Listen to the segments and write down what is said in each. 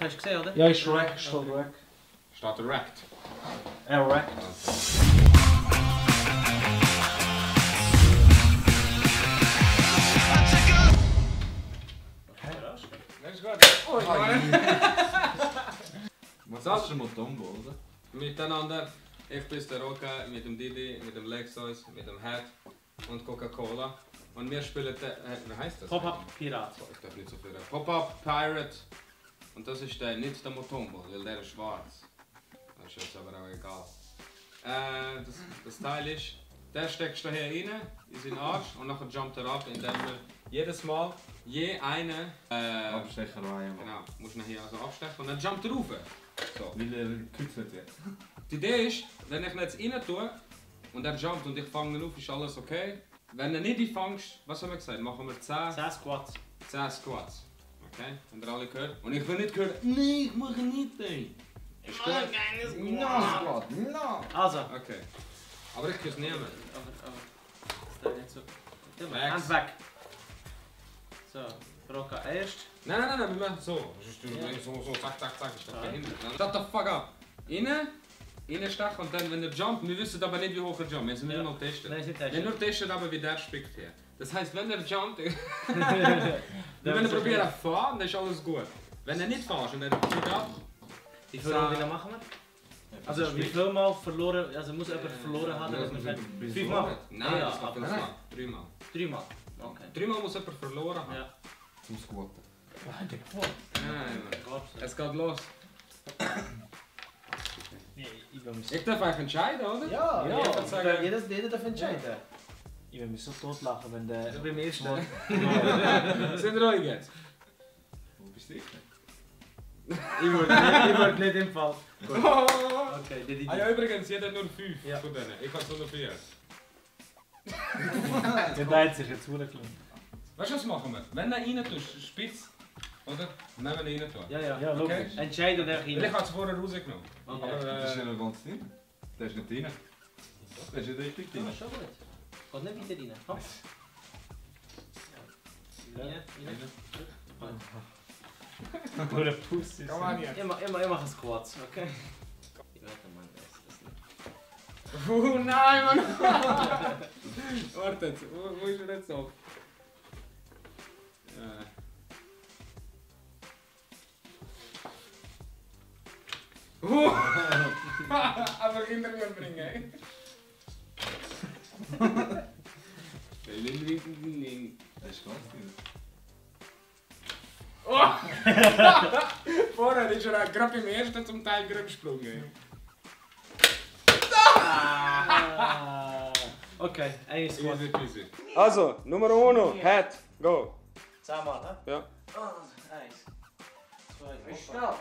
Hast du gesehen, oder? Ja, ist Rack, steht Rack. Steht erect. Erect. Das ist gut. Oh, Was ist schon mal Tombo, oder? Miteinander. Ich bin der Roca mit dem Didi, mit dem Lexus, mit dem Hat und Coca-Cola. Und wir spielen, wie heißt das? Pop-Up Pirat. Ich darf nicht so viel reden. Pop-Up Pirate. Und das ist nicht der Motombo, weil der ist schwarz. Das ist jetzt aber auch egal. Das Teil ist, der steckst du hier rein, in seinen Arsch und dann jumpt er ab, indem wir jedes Mal je eine Abstecherei. genau, musst du ihn hier also abstechen und dann jumpt er rauf. So. Weil er kützelt jetzt. Die Idee ist, wenn ich ihn jetzt rein tue und er jumpt und ich fange ihn auf, ist alles okay. Wenn du nicht fängst, was haben wir gesagt? Machen wir 10 Squats. 10 Squats. Okay? Habt ihr alle gehört? Und ich will nicht hören, nein, ich mache nicht den. Ich mache keine Squat! No! Also. Okay. Aber ich kann es nehmen. Aber ist nicht so. Max. Hand weg. So, Roca erst. Nein, wir machen so. So, zack, ist das behindert. Shut the fuck up. Reinstechen und dann, wenn er jumpt, wir wissen aber nicht, wie hoch er jumpt. Wir müssen nur noch testen. Nein, nicht Wir testen. nur testen, aber wie der spickt hier. Das heisst, wenn er jumpt, wenn er probiert zu fahren, dann ist alles gut. Wenn er nicht fährst und er zieht ab, Wie viel wieder machen wir? Also wie viel Mal verloren, also muss jemand verloren haben, dass man sagt, 5 Mal? Nein, Ja, das geht aber nicht mal. 3 Mal. 3 Mal. Okay. 3 Mal muss jemand verloren haben. Ja. Zum Squatten. Nein, Gott. es geht los. Nee, ich will mich Ich darf eigentlich entscheiden, oder? Ja, Ja, ich würde sagen, Jeder darf entscheiden. ich will mich so totlachen, wenn der... So beim ersten. sind ruhig jetzt. Wo bist du? Ich würde nicht im Fall. Gut. Oh. Okay, die Ah ja, übrigens, jeder nur 5 Ja. von denen. Ich habe nur 4. Der hat sich jetzt hochgelassen. Weißt du, was machen wir? Wenn du rein tust, spitz, oder? Nehmen wir rein tun. Ja, ja. Ja, Okay. logisch. Entscheiden der Weil ich rein. habe es vorher rausgenommen. Okay. Aber, Das ist ja noch ganz drin. Der ist nicht drin. Der ist nicht richtig drin. Ja, schon gut. Geht nicht wieder rein. Hopp. Rein. Nur ein Puss ist. Komm an jetzt. Ich mache ein Squats, okay? Ich werde Mann, das nicht. Nein, Mann! Warte jetzt, wo ist er jetzt auf? Aber Kinder bringen. Der ist ganz drin. Vorher ist er gerade im ersten zum Teil gerade gesprungen. Okay, ein Squat. Easy peasy. Also, Nummer 1, Head, go. 10 Mal, ne? Ja. 1, 2, Was ist das?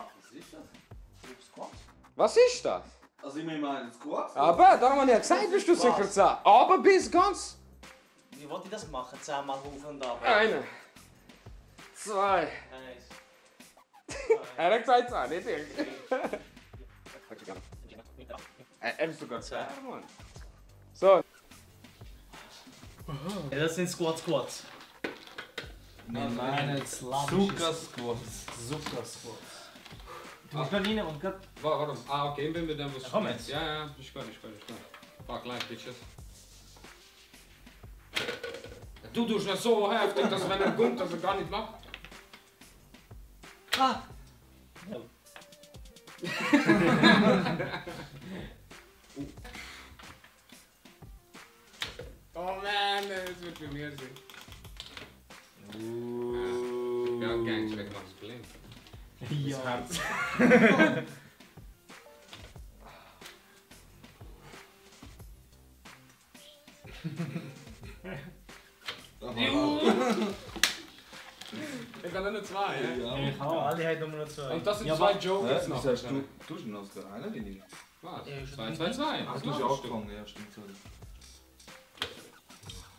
Squat? Was ist das? Also ich meine Squat. Aber, darum habe ich ja gesagt, bist du sicher 10. Aber bis ganz. Wie wollte ich das machen? 10 Mal hoch und ab. 1, 2. 1. Er hat gesagt 10, nicht ich. Er ist sogar 10, Mann. So. Ja, das sind Squats. Wir meinen slawische Zuckersquats. Zuckersquats. Du musst gerade rein und gerade... Warum? Ah, okay, ich bin mit dem was. Komm jetzt. Ja, ist gut. Fuck, gleich, bitches. Du tust nicht so heftig, dass wenn er kommt, dass er gar nicht macht. Ah! Ja. Oh man, das wird für mir sein. Ja, gang, schlecht macht es blind. Ja. Herz. Ich habe nur 2, ja? Ich auch. Alle haben nur noch 2. Und das sind Ja, 2 aber- Jokers noch. Was hast du? Du hast noch aus der einen Linie. Was? Ja, ich 2, 2, 2. Ach, du hast ja angefangen, ja, stimmt so.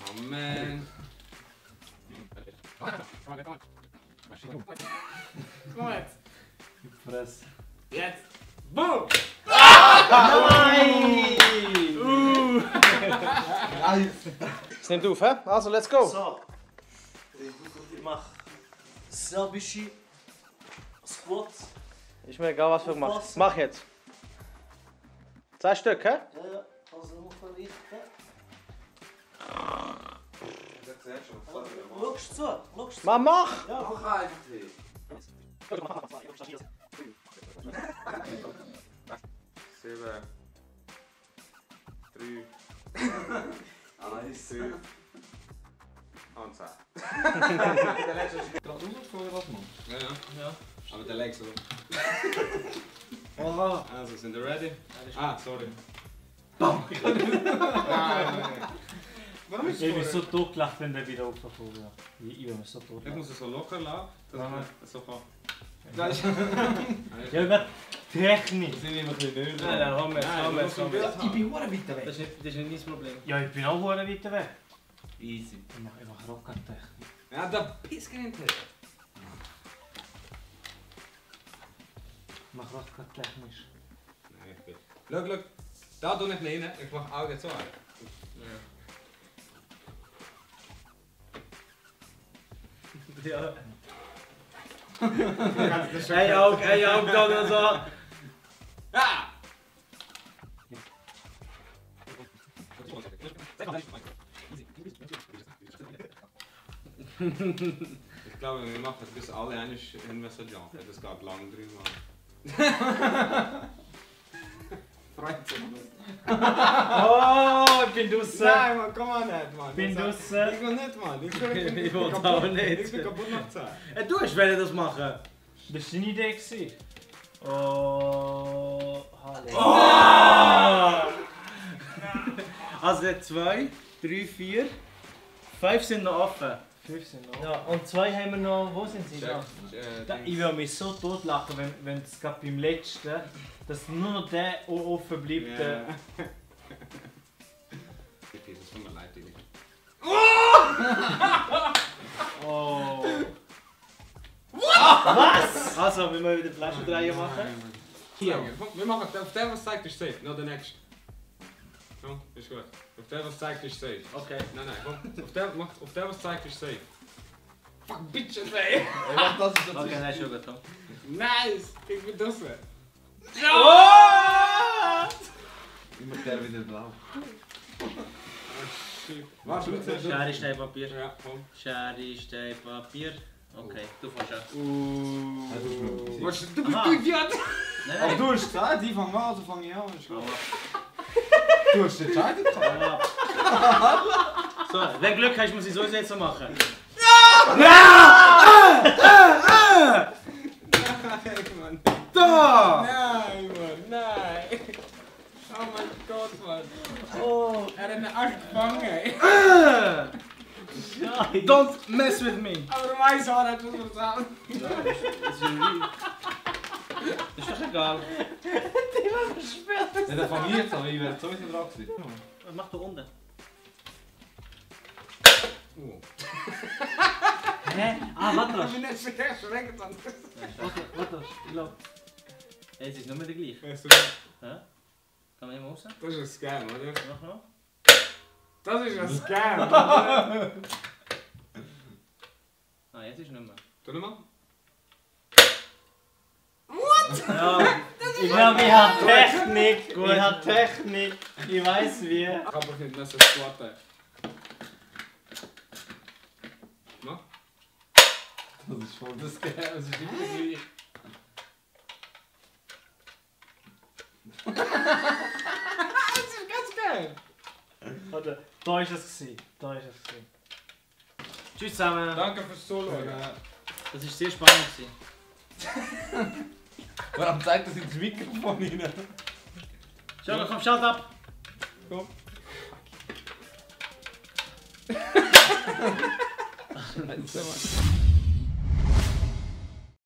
Oh man. Komm jetzt. Fress. Jetzt. Boom! Nein! Es nimmt auf, hä? Also, let's go! So. Ich mache serbische Squats Ist mir egal, was du machst. Mach jetzt. 2 Stück, hä? Ja, also nur verrichten. Schaust zu, schaust zu. Mach! Ja, Mach einfach hin. 7, 3, 1. 5 und 10. Der letzte ist gerade rausgeflogen, was man. Ja, ja. Ja. Aber der legst du. Oh. Also, sind wir ready? Ah, sorry. Bam! Warum ist Ich bin es so totgelacht, wenn der wieder aufgekommen ist. Ich bin so Ich totgelacht. muss es so locker lassen, dass Aha. man so kann. Ja, über Technik. sind immer ein bisschen Nein, nein, haben wir es, haben wir es. Bild Das haben. bin hure weiter weg. ist nicht mein Problem. Ja, ich bin auch hure weiter weg. Easy. Ich mach Rocker-Technik. Ja, da Pisken hinterher. Ich mach Rocker-technisch. Nein, ich bin. Schau, da tue ich nicht rein, ich mache Augen zu. Ja. Hey, ook dan zo. Ah! Ich glaube, wir machen es bis alle eigentlich in Messerjump. Das geht lang drin. Freut sich. Oh, ich bin draussen. Nein, man, komm mal nicht, Mann. Bin Ich draussen. will nicht, Mann. Ich Ich will auch nicht. Ich bin kaputt nach 10. Du hast wollen das machen. Das war deine Idee. Gewesen. Oh, hallo. Also 2, 3, 4, 5 sind noch offen. 5 sind noch. Ja, und 2 haben wir noch. Wo sind sie? Da. Ich will mich so totlachen, wenn es gerade beim letzten, dass nur noch der offen bleibt. Ja. Das tut mir leid, Digi. Oh. Was? Also, wir müssen wieder Flaschendrehen machen. Hier. Wir machen auf der, was zeigt, ist safe. Noch der nächste. Komm, ist gut. Auf der, was zeigt, ist safe. Okay. Nein, komm. Auf der, was zeigt, ist safe. Fuck, bitches, ey! Das ist Okay, nein, schon gut. Nice! Ich bin draußen. immer der wieder blau. Warte, du zuerst. Schere, Stein, Papier. Ja, komm. Schere, Stein, Papier. Okay, du fährst an. Was, du bist Aha. du Idiot! Nein, Aber nein. du hast gesagt, ich fange an, also fange ich an. Ist gut. Hau ab. Du hast entscheiden können. Hau ab. So, wenn Glück hast, muss ich sowieso jetzt so machen. Nein, Mann. Da! Nein, Mann, nein! Oh mein Gott, Mann! Oh. Er hat einen Arsch gefangen, ey! Don't mess with me! Aber mein Haar hat was versagt! Das ist doch egal. Ja, dann fange ich jetzt an, ich werde sowieso dran gewesen. Was machst du unten? Oh. Hä? Ah, warte. Ich bin nicht so erschreckt, Mann! Warte, ich glaube. Es ist nicht mehr der gleiche. Weißt du, Hä? Kann man immer raus? das ist ein Scam, oder? Mach noch. Das ist ein Scam! Ah, jetzt ist nicht mehr. Tu nochmal. Ja, Ich glaube, ich habe Technik. Gut. Ich habe Technik. Ich weiß wie. Ich hab doch nicht mehr so squatten. Mach. Das ist voll das Game, das ist immer gleich. Das ist ganz geil! Oder, da ist es gewesen. Da ist es gewesen. tschüss zusammen. Danke fürs Zuschauen. Das war sehr spannend. gewesen. Warum zeigt das ins Mikrofon rein? Schau, komm, schalt ab. Komm.